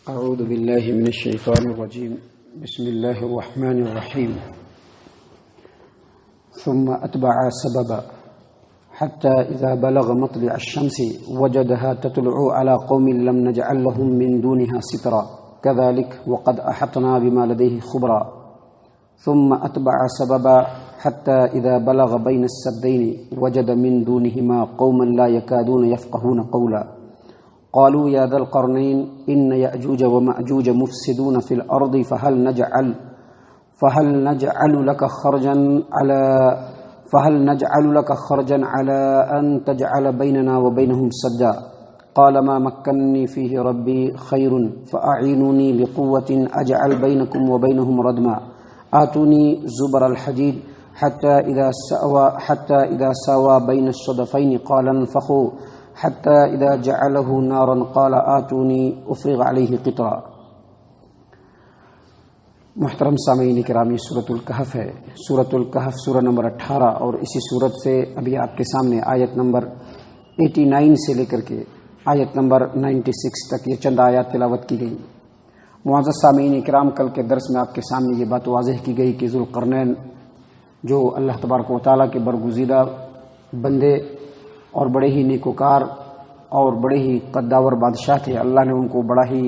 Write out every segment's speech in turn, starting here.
أعوذ بالله من الشيطان الرجيم. بسم الله الرحمن الرحيم. ثم أتبع سببا حتى إذا بلغ مطلع الشمس وجدها تطلع على قوم لم نجعل لهم من دونها سترا كذلك وقد أحطنا بما لديه خبرا. ثم أتبع سببا حتى إذا بلغ بين السدين وجد من دونهما قوما لا يكادون يفقهون قولا. قالوا يا ذا القرنين إن يأجوج ومأجوج مفسدون في الأرض فهل نجعل لك خرجا على أن تجعل بيننا وبينهم سدا. قال ما مكنني فيه ربي خير فأعينوني بقوة أجعل بينكم وبينهم ردما. آتوني زبر الحديد حتى إذا ساوى بين الصدفين قال انفخوا حتى إذا جعله نارا قال آتوني أفرغ عليه قطرا. محترم سامعین کرامی، سورۃ الکہف ہے. سورۃ الکہف سورہ نمبر 18 اور اسی سورت سے ابھی آپ کے سامنے آیت نمبر 89 سے لے کر کے آیت نمبر 96 تک یہ چند آیات تلاوت کی گئی. معزز سامعین کرام، کل کے درس میں آپ کے سامنے یہ بات واضح کی گئی کہ ذوالقرنین جو اللہ تبارک و تعالیٰ کے برگزیدہ بندے اور بڑے ہی نیکوکار اور بڑے ہی قداور بادشاہ تھے، اللہ نے ان کو بڑا ہی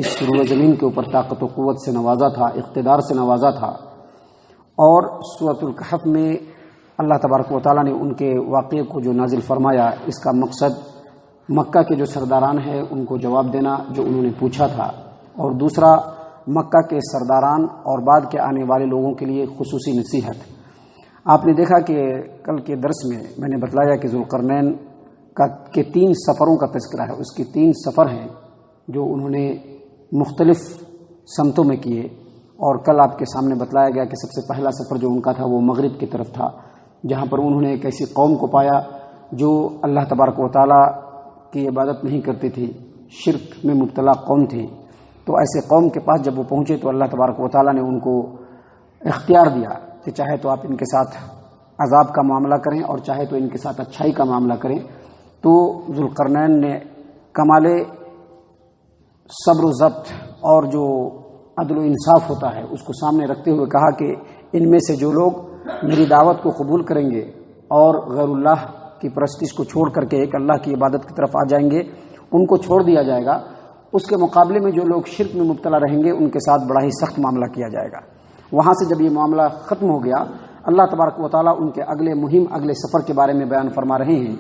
اس روئے زمین کے اوپر طاقت و قوت سے نوازا تھا، اقتدار سے نوازا تھا. اور سورۃ الکہف میں اللہ تبارک و تعالیٰ نے ان کے واقعے کو جو نازل فرمایا، اس کا مقصد مکہ کے جو سرداران ہیں ان کو جواب دینا جو انہوں نے پوچھا تھا، اور دوسرا مکہ کے سرداران اور بعد کے آنے والے لوگوں کے لیے خصوصی نصیحت. آپ نے دیکھا کہ کل کے درس میں نے بتلایا کہ ذوالقرنین کے 3 سفروں کا تذکرہ ہے. اس کے 3 سفر ہیں جو انہوں نے مختلف سمتوں میں کیے، اور کل آپ کے سامنے بتلایا گیا کہ سب سے پہلا سفر جو ان کا تھا وہ مغرب کی طرف تھا، جہاں پر انہوں نے ایک ایسی قوم کو پایا جو اللہ تبارک و تعالیٰ کی عبادت نہیں کرتی تھی، شرک میں مبتلا قوم تھی. تو ایسے قوم کے پاس جب وہ پہنچے تو اللہ تبارک و تعالیٰ نے ان کو اختیار دیا کہ چاہے تو آپ ان کے ساتھ عذاب کا معاملہ کریں اور چاہے تو ان کے ساتھ اچھائی کا معاملہ کریں. تو ذوالقرنین نے کمال صبر و ضبط اور جو عدل و انصاف ہوتا ہے اس کو سامنے رکھتے ہوئے کہا کہ ان میں سے جو لوگ میری دعوت کو قبول کریں گے اور غیر اللہ کی پرستش کو چھوڑ کر کے ایک اللہ کی عبادت کی طرف آ جائیں گے ان کو چھوڑ دیا جائے گا. اس کے مقابلے میں جو لوگ شرک میں مبتلا رہیں گے ان کے ساتھ بڑا ہی سخت معاملہ کیا جائے گا. وہاں سے جب یہ معاملہ ختم ہو گیا، اللہ تبارک و تعالیٰ ان کے اگلے سفر کے بارے میں بیان فرما رہے ہیں.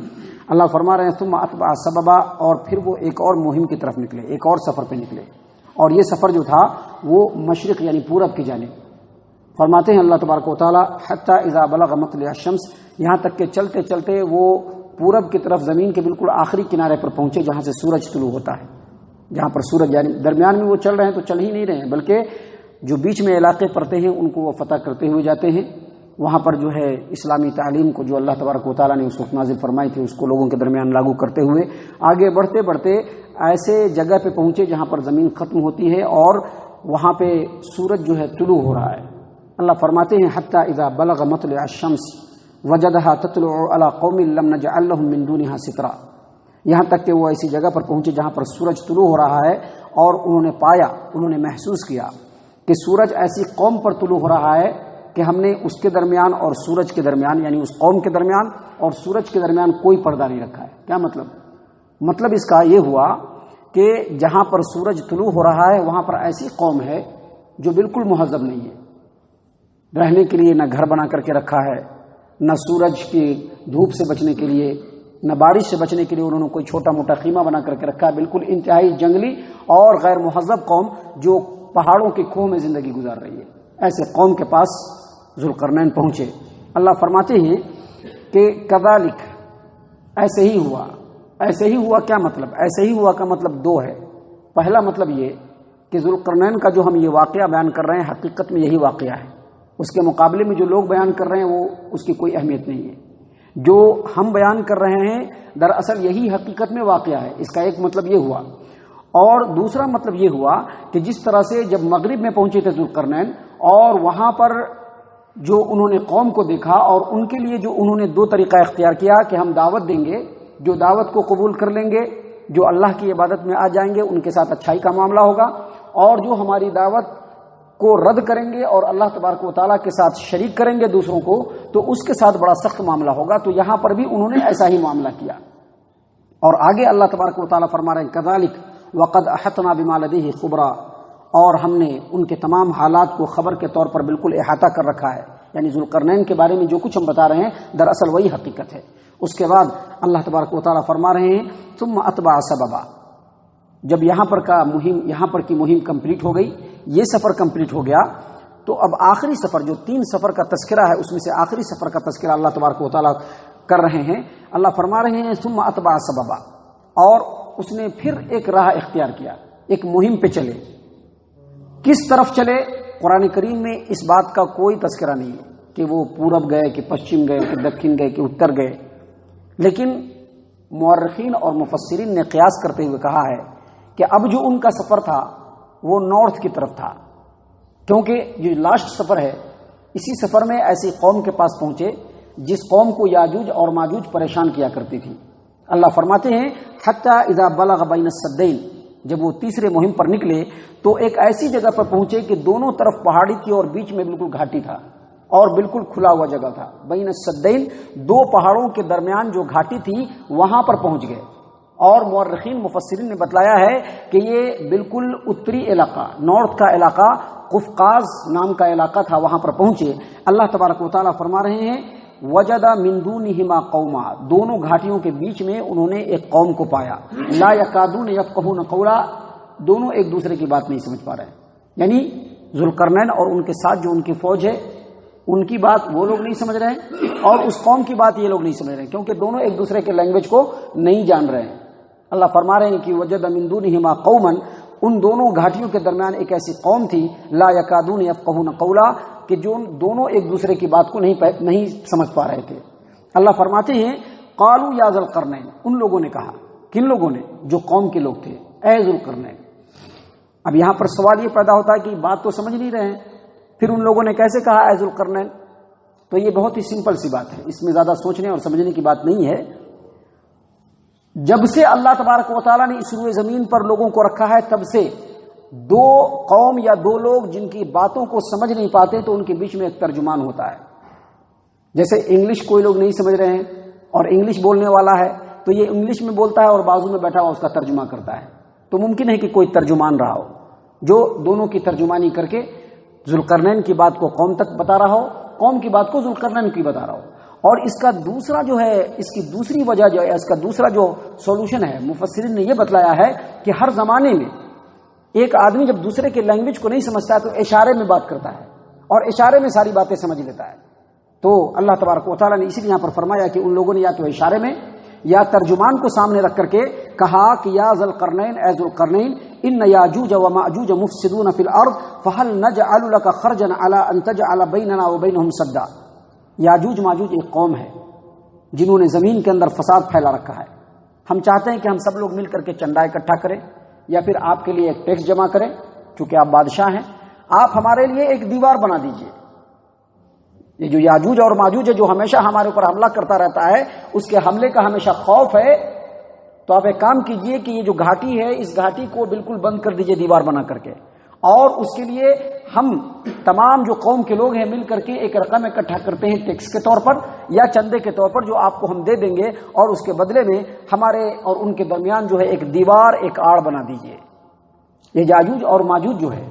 اللہ فرما رہے ہیں ثم اتبع سببا، اور پھر وہ ایک اور مہم کی طرف نکلے، ایک اور سفر پہ نکلے. اور یہ سفر جو تھا وہ مشرق یعنی پورب کی جانب. فرماتے ہیں اللہ تبارک و تعالیٰ حتی اذا بلغ مطلع الشمس، یہاں تک کہ چلتے چلتے وہ پورب کی طرف زمین کے بالکل آخری کنارے پر پہنچے جہاں سے سورج طلوع ہوتا ہے. جہاں پر سورج یعنی درمیان میں وہ چل رہے ہیں تو چل ہی نہیں رہے ہیں، بلکہ جو بیچ میں علاقے پڑتے ہیں ان کو وہ فتح کرتے ہوئے جاتے ہیں. وہاں پر جو ہے اسلامی تعلیم کو جو اللہ تبارک و تعالیٰ نے اس وقت نازل فرمائی تھی اس کو لوگوں کے درمیان لاگو کرتے ہوئے آگے بڑھتے بڑھتے ایسے جگہ پہ پہنچے جہاں پر زمین ختم ہوتی ہے اور وہاں پہ سورج جو ہے طلوع ہو رہا ہے. اللہ فرماتے ہیں حتی اذا بلغ مطلع الشمس وجدها تطلع على قوم لم نجعل لهم من دونها سترا، یہاں تک کہ وہ ایسی جگہ پر پہنچے جہاں پر سورج طلوع ہو رہا ہے اور انہوں نے پایا، انہوں نے محسوس کیا کہ سورج ایسی قوم پر طلوع ہو رہا ہے کہ ہم نے اس کے درمیان اور سورج کے درمیان یعنی اس قوم کے درمیان اور سورج کے درمیان کوئی پردہ نہیں رکھا ہے. کیا مطلب اس کا یہ ہوا کہ جہاں پر سورج طلوع ہو رہا ہے وہاں پر ایسی قوم ہے جو بالکل مہذب نہیں ہے. رہنے کے لیے نہ گھر بنا کر کے رکھا ہے، نہ سورج کی دھوپ سے بچنے کے لیے، نہ بارش سے بچنے کے لیے انہوں نے کوئی چھوٹا موٹا خیمہ بنا کر کے رکھا ہے. بالکل انتہائی جنگلی اور غیر مہذب قوم جو پہاڑوں کے کھوہ میں زندگی گزار رہی ہے. ایسے قوم کے پاس ذوالقرنین پہنچے. اللہ فرماتے ہیں کہ کذالک، ایسے ہی ہوا. ایسے ہی ہوا کیا مطلب؟ ایسے ہی ہوا کا مطلب 2 ہے. پہلا مطلب یہ کہ ذوالقرنین کا جو ہم یہ واقعہ بیان کر رہے ہیں حقیقت میں یہی واقعہ ہے. اس کے مقابلے میں جو لوگ بیان کر رہے ہیں وہ اس کی کوئی اہمیت نہیں ہے. جو ہم بیان کر رہے ہیں دراصل یہی حقیقت میں واقعہ ہے. اس کا ایک مطلب یہ ہوا. اور دوسرا مطلب یہ ہوا کہ جس طرح سے جب مغرب میں پہنچے تھے ذوالقرنین اور وہاں پر جو انہوں نے قوم کو دیکھا اور ان کے لیے جو انہوں نے 2 طریقہ اختیار کیا کہ ہم دعوت دیں گے، جو دعوت کو قبول کر لیں گے جو اللہ کی عبادت میں آ جائیں گے ان کے ساتھ اچھائی کا معاملہ ہوگا، اور جو ہماری دعوت کو رد کریں گے اور اللہ تبارک و تعالیٰ کے ساتھ شریک کریں گے دوسروں کو، تو اس کے ساتھ بڑا سخت معاملہ ہوگا۔ تو یہاں پر بھی انہوں نے ایسا ہی معاملہ کیا۔ اور آگے اللہ تبارک و تعالیٰ فرما رہے ہیں کذالک وقد احطنا بما لدیہ خبرا، اور ہم نے ان کے تمام حالات کو خبر کے طور پر بالکل احاطہ کر رکھا ہے، یعنی ذوالقرنین کے بارے میں جو کچھ ہم بتا رہے ہیں دراصل وہی حقیقت ہے۔ اس کے بعد اللہ تبارک و تعالیٰ فرما رہے ہیں ثم اتبع سببا، جب یہاں پر کی مہم کمپلیٹ ہو گئی، یہ سفر کمپلیٹ ہو گیا، تو اب آخری سفر جو 3 سفر کا تذکرہ ہے اس میں سے آخری سفر کا تذکرہ اللہ تبارک و تعالیٰ کر رہے ہیں۔ اللہ فرما رہے ہیں ثم اتبع سببا، اور اس نے پھر ایک راہ اختیار کیا، ایک مہم پہ چلے۔ کس طرف چلے؟ قرآن کریم میں اس بات کا کوئی تذکرہ نہیں ہے کہ وہ پورب گئے کہ پشچم گئے کہ دکن گئے کہ اتر گئے، لیکن مورخین اور مفسرین نے قیاس کرتے ہوئے کہا ہے کہ اب جو ان کا سفر تھا وہ نارتھ کی طرف تھا، کیونکہ جو لاسٹ سفر ہے اسی سفر میں ایسی قوم کے پاس پہنچے جس قوم کو یاجوج اور ماجوج پریشان کیا کرتی تھی۔ اللہ فرماتے ہیں حتی اذا بلغ بین السدین، جب وہ تیسرے مہم پر نکلے تو ایک ایسی جگہ پر پہنچے کہ دونوں طرف پہاڑی تھی اور بیچ میں بالکل گھاٹی تھا اور بالکل کھلا ہوا جگہ تھا۔ بین السدین، 2 پہاڑوں کے درمیان جو گھاٹی تھی وہاں پر پہنچ گئے، اور مورخین مفسرین نے بتلایا ہے کہ یہ بالکل اتری علاقہ، نارتھ کا علاقہ، قفقاز نام کا علاقہ تھا، وہاں پر پہنچے۔ اللہ تبارک و تعالیٰ فرما رہے ہیں وجد من دونہما قوما، دونوں گھاٹیوں کے بیچ میں انہوں نے ایک قوم کو پایا، لا یکادون یفقہون قولا، دونوں ایک دوسرے کی بات نہیں سمجھ پا رہے ہیں، یعنی ذوالقرنین اور ان کے ساتھ جو ان کی فوج ہے ان کی بات وہ لوگ نہیں سمجھ رہے ہیں، اور اس قوم کی بات یہ لوگ نہیں سمجھ رہے ہیں، کیونکہ دونوں ایک دوسرے کے لینگویج کو نہیں جان رہے ہیں۔ اللہ فرما رہے ہیں کہ وجد من دونہما قوما، ان دونوں گھاٹیوں کے درمیان ایک ایسی قوم تھی لا یکادون یفقہون قولا، کہ جو دونوں ایک دوسرے کی بات کو نہیں سمجھ پا رہے تھے۔ اللہ فرماتے ہیں قالوا یا ذوالقرنین، ان لوگوں نے کہا، کن لوگوں نے؟ جو قوم کے لوگ تھے، اے ذوالقرنین۔ اب یہاں پر سوال یہ پیدا ہوتا ہے کہ بات تو سمجھ نہیں رہے ہیں، پھر ان لوگوں نے کیسے کہا اے ذوالقرنین؟ تو یہ بہت ہی سمپل سی بات ہے، اس میں زیادہ سوچنے اور سمجھنے کی بات نہیں ہے۔ جب سے اللہ تبارک و تعالیٰ نے اس روئے زمین پر لوگوں کو رکھا ہے، تب سے 2 قوم یا 2 لوگ جن کی باتوں کو سمجھ نہیں پاتے تو ان کے بیچ میں ایک ترجمان ہوتا ہے۔ جیسے انگلش کوئی لوگ نہیں سمجھ رہے ہیں اور انگلش بولنے والا ہے تو یہ انگلش میں بولتا ہے اور بازو میں بیٹھا ہوا اس کا ترجمہ کرتا ہے، تو ممکن ہے کہ کوئی ترجمان رہا ہو جو دونوں کی ترجمانی کر کے ذوالقرنین کی بات کو قوم تک بتا رہا ہو، قوم کی بات کو ذوالقرنین کی بتا رہا ہو۔ اور اس کا دوسرا جو ہے، اس کی دوسری وجہ جو ہے، اس کا دوسرا جو سولوشن ہے، مفسرین نے یہ بتلایا ہے کہ ہر زمانے میں ایک آدمی جب دوسرے کے لینگویج کو نہیں سمجھتا ہے تو اشارے میں بات کرتا ہے اور اشارے میں ساری باتیں سمجھ لیتا ہے۔ تو اللہ تبارک و تعالیٰ نے اسی لیے یہاں پر فرمایا کہ ان لوگوں نے یا تو اشارے میں یا ترجمان کو سامنے رکھ کر کے کہا کہ یا ذوالقرنین، اے ذوالقرنین، ان یاجوج و ماجوج مفسدون فی الارض فهل نجعل لك خرجا على ان تجعل بیننا وبینهم سدا۔ یاجوج ماجوج ایک قوم ہے جنہوں نے زمین کے اندر فساد پھیلا رکھا ہے، ہم چاہتے ہیں کہ ہم سب لوگ مل کر کے چندہ اکٹھا کریں یا پھر آپ کے لیے ایک ٹیکس جمع کریں، چونکہ آپ بادشاہ ہیں، آپ ہمارے لیے ایک دیوار بنا دیجئے۔ یہ جو یاجوج اور ماجوج ہے جو ہمیشہ ہمارے اوپر حملہ کرتا رہتا ہے، اس کے حملے کا ہمیشہ خوف ہے، تو آپ ایک کام کیجئے کہ یہ جو گھاٹی ہے اس گھاٹی کو بالکل بند کر دیجئے دیوار بنا کر کے، اور اس کے لیے ہم تمام جو قوم کے لوگ ہیں مل کر کے ایک رقم اکٹھا کرتے ہیں ٹیکس کے طور پر یا چندے کے طور پر، جو آپ کو ہم دے دیں گے، اور اس کے بدلے میں ہمارے اور ان کے درمیان جو ہے ایک دیوار، ایک آڑ بنا دیجئے۔ یہ یاجوج اور ماجوج جو ہے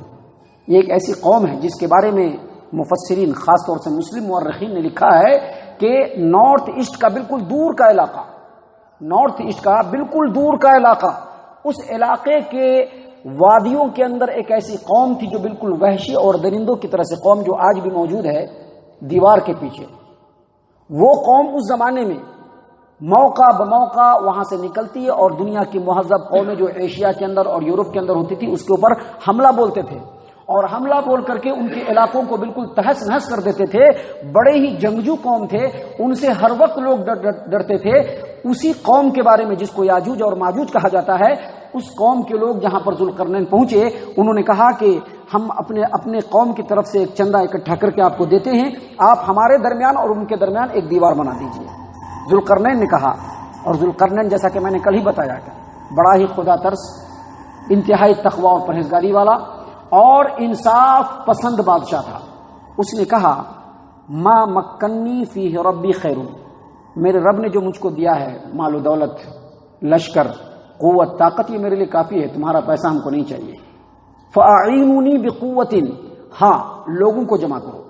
یہ ایک ایسی قوم ہے جس کے بارے میں مفسرین خاص طور سے مسلم مورخین نے لکھا ہے کہ نارتھ ایسٹ کا بالکل دور کا علاقہ، نارتھ ایسٹ کا بالکل دور کا علاقہ، اس علاقے کے وادیوں کے اندر ایک ایسی قوم تھی جو بالکل وحشی اور درندوں کی طرح سے قوم جو آج بھی موجود ہے دیوار کے پیچھے۔ وہ قوم اس زمانے میں موقع بموقع وہاں سے نکلتی ہے اور دنیا کی مہذب قومیں جو ایشیا کے اندر اور یورپ کے اندر ہوتی تھی اس کے اوپر حملہ بولتے تھے، اور حملہ بول کر کے ان کے علاقوں کو بالکل تہس نہس کر دیتے تھے۔ بڑے ہی جنگجو قوم تھے، ان سے ہر وقت لوگ ڈرتے تھے۔ اسی قوم کے بارے میں جس کو یاجوج اور ماجوج کہا جاتا ہے، اس قوم کے لوگ جہاں پر ذوالقرنین پہنچے انہوں نے کہا کہ ہم اپنے قوم کی طرف سے ایک چندہ اکٹھا کر کے آپ کو دیتے ہیں، آپ ہمارے درمیان اور ان کے درمیان ایک دیوار بنا دیجیے۔ ذوالقرنین نے کہا، اور ذوالقرنین جیسا کہ میں نے کل ہی بتایا تھا بڑا ہی خدا ترس، انتہائی تقوی اور پرہیزگاری والا اور انصاف پسند بادشاہ تھا۔ اس نے کہا ما مکنی فیہ ربی خیر، میرے رب نے جو مجھ کو دیا ہے مال و دولت، لشکر، قوت، طاقت، یہ میرے لیے کافی ہے، تمہارا پیسہ ہم کو نہیں چاہیے۔ فاعینونی بقوت، ہاں لوگوں کو جمع کرو،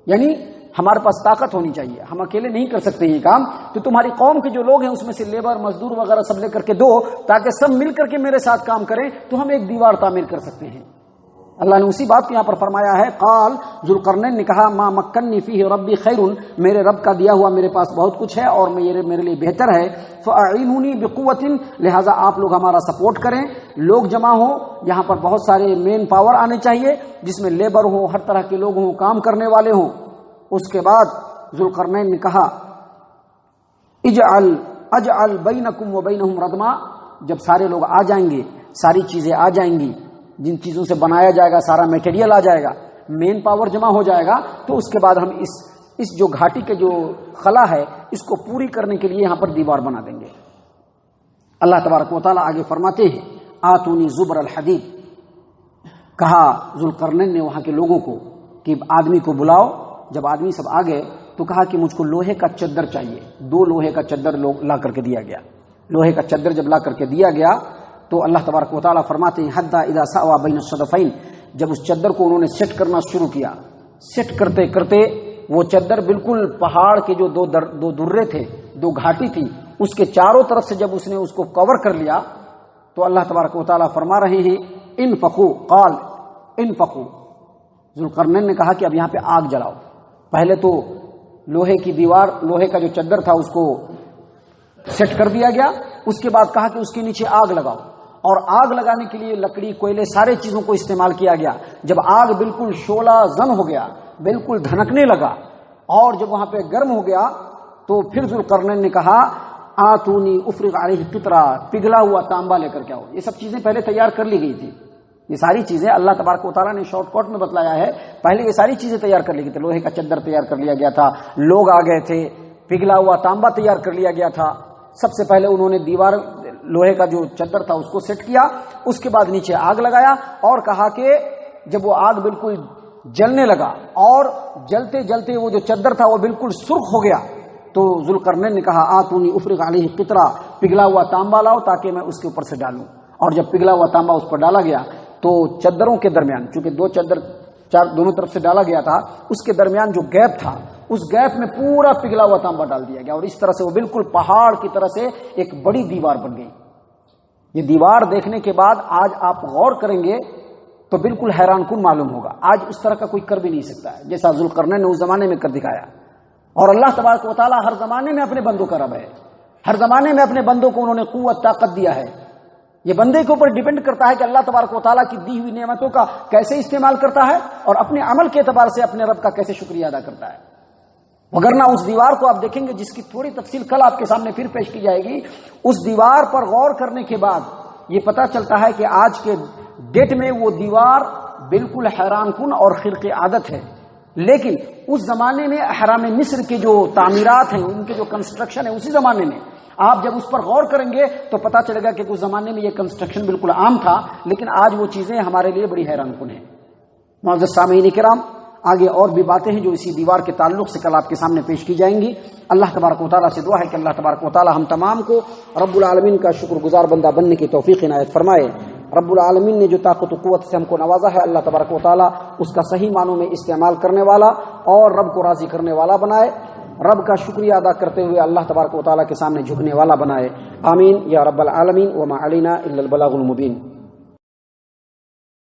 یعنی ہمارے پاس طاقت ہونی چاہیے، ہم اکیلے نہیں کر سکتے یہ کام، تو تمہاری قوم کے جو لوگ ہیں اس میں سے لیبر، مزدور وغیرہ سب لے کر کے دو، تاکہ سب مل کر کے میرے ساتھ کام کریں تو ہم ایک دیوار تعمیر کر سکتے ہیں۔ اللہ نے اسی بات کو یہاں پر فرمایا ہے، قال ذوالقرنین نے کہا ما مکنی فیہ ربی خیر، میرے رب کا دیا ہوا میرے پاس بہت کچھ ہے اور میرے لیے بہتر ہے، فاعینونی بقوت، لہذا آپ لوگ ہمارا سپورٹ کریں، لوگ جمع ہوں، یہاں پر بہت سارے مین پاور آنے چاہیے جس میں لیبر ہوں، ہر طرح کے لوگ ہوں، کام کرنے والے ہوں۔ اس کے بعد ذوالقرنین نے کہا اجعل بینکم و بینہم ردما، جب سارے لوگ آ جائیں گے، ساری چیزیں آ جائیں گی، جن چیزوں سے بنایا جائے گا سارا میٹیریل آ جائے گا، مین پاور جمع ہو جائے گا، تو اس کے بعد ہم اس جو گھاٹی کے جو خلا ہے اس کو پوری کرنے کے لیے یہاں پر دیوار بنا دیں گے۔ اللہ تبارک و تعالیٰ آگے فرماتے ہیں آتونی زبر الحدید، کہا ذوالقرنین نے وہاں کے لوگوں کو کہ آدمی کو بلاؤ، جب آدمی سب آ گئے تو کہا کہ مجھ کو لوہے کا چادر چاہیے، 2 لوہے کا چادر لا کر کے دیا گیا۔ لوہے کا چادر جب لا کر کے دیا گیا تو اللہ تبارک و تعالیٰ فرماتے ہیں حتی اذا ساوا بین الصدفین، جب اس چادر کو انہوں نے سیٹ کرنا شروع کیا، سیٹ کرتے کرتے وہ چادر بالکل پہاڑ کے جو دو درے تھے، 2 گھاٹی تھی، اس کے چاروں طرف سے جب اس نے اس کو کور کر لیا تو اللہ تبارک و تعالیٰ فرما رہے ہیں انفخوا، قال انفخوا، ذوالقرنین نے کہا کہ اب یہاں پہ آگ جلاؤ۔ پہلے تو لوہے کی دیوار، لوہے کا جو چادر تھا اس کو سیٹ کر دیا گیا، اس کے بعد کہا کہ اس کے نیچے آگ لگاؤ، اور آگ لگانے کے لیے لکڑی، کوئلے، سارے چیزوں کو استعمال کیا گیا۔ جب آگ بالکل شعلہ زن ہو گیا، بالکل دھنکنے لگا، اور جب وہاں پہ گرم ہو گیا تو پھر ذوالقرنین نے کہا آتونی افرغ علیہ قطرہ، پگھلا ہوا تانبا لے کر کے آؤ۔ یہ سب چیزیں پہلے تیار کر لی گئی تھی، یہ ساری چیزیں اللہ تبارک و تعالیٰ نے شارٹ کٹ میں بتلایا ہے، پہلے یہ ساری چیزیں تیار کر لی گئی تھی۔ لوہے کا چادر تیار کر لیا گیا تھا، لوگ آ گئے تھے، پگھلا ہوا تانبا تیار کر لیا گیا تھا۔ سب سے پہلے انہوں نے دیوار، لوہے کا جو چادر تھا اس کو سیٹ کیا، اس کے بعد نیچے آگ لگایا، اور کہا کہ جب وہ آگ بالکل جلنے لگا اور جلتے جلتے وہ جو چادر تھا وہ بالکل سرخ ہو گیا، تو ذوالقرنین نے کہا آتونی افرغ علیہ قطرہ، پگھلا ہوا تانبا لاؤ تاکہ میں اس کے اوپر سے ڈالوں۔ اور جب پگھلا ہوا تانبا اس پر ڈالا گیا تو چادروں کے درمیان، چونکہ 2 چادر دونوں طرف سے ڈالا گیا تھا، اس کے درمیان جو گیپ تھا اس گیپ میں پورا پگھلا ہوا تانبا ڈال دیا گیا، اور اس طرح سے وہ بالکل پہاڑ کی طرح سے ایک بڑی دیوار بن گئی۔ یہ دیوار دیکھنے کے بعد آج آپ غور کریں گے تو بالکل حیران کن معلوم ہوگا، آج اس طرح کا کوئی کر بھی نہیں سکتا ہے جیسا ذوالقرنین نے اس زمانے میں کر دکھایا۔ اور اللہ تبارک و تعالیٰ ہر زمانے میں اپنے بندوں کا رب ہے، ہر زمانے میں اپنے بندوں کو انہوں نے قوت، طاقت دیا ہے۔ یہ بندے کے اوپر ڈیپینڈ کرتا ہے کہ اللہ تبارک و تعالیٰ کی دی ہوئی نعمتوں کا کیسے استعمال کرتا ہے اور اپنے عمل کے اعتبار سے اپنے رب کا کیسے شکریہ ادا کرتا ہے۔ وگرنہ اس دیوار کو آپ دیکھیں گے، جس کی تھوڑی تفصیل کل آپ کے سامنے پھر پیش کی جائے گی، اس دیوار پر غور کرنے کے بعد یہ پتہ چلتا ہے کہ آج کے ڈیٹ میں وہ دیوار بالکل حیران کن اور خرق عادت ہے، لیکن اس زمانے میں احرام مصر کے جو تعمیرات ہیں، ان کے جو کنسٹرکشن ہے، اسی زمانے میں آپ جب اس پر غور کریں گے تو پتہ چلے گا کہ اس زمانے میں یہ کنسٹرکشن بالکل عام تھا، لیکن آج وہ چیزیں ہمارے لیے بڑی حیران کن ہیں۔ معزز سامعین کرام، آگے اور بھی باتیں ہیں جو اسی دیوار کے تعلق سے کل آپ کے سامنے پیش کی جائیں گی۔ اللہ تبارک و تعالیٰ سے دعا ہے کہ اللہ تبارک و تعالیٰ ہم تمام کو رب العالمین کا شکر گزار بندہ بننے کی توفیق عنایت فرمائے۔ رب العالمین نے جو طاقت و قوت سے ہم کو نوازا ہے، اللہ تبارک و تعالیٰ اس کا صحیح معنوں میں استعمال کرنے والا اور رب کو راضی کرنے والا بنائے، رب کا شکریہ ادا کرتے ہوئے اللہ تبارک و تعالیٰ کے سامنے جھکنے والا بنائے۔ آمین یا رب العالمین۔ وما علینا الا البلاغ المبین۔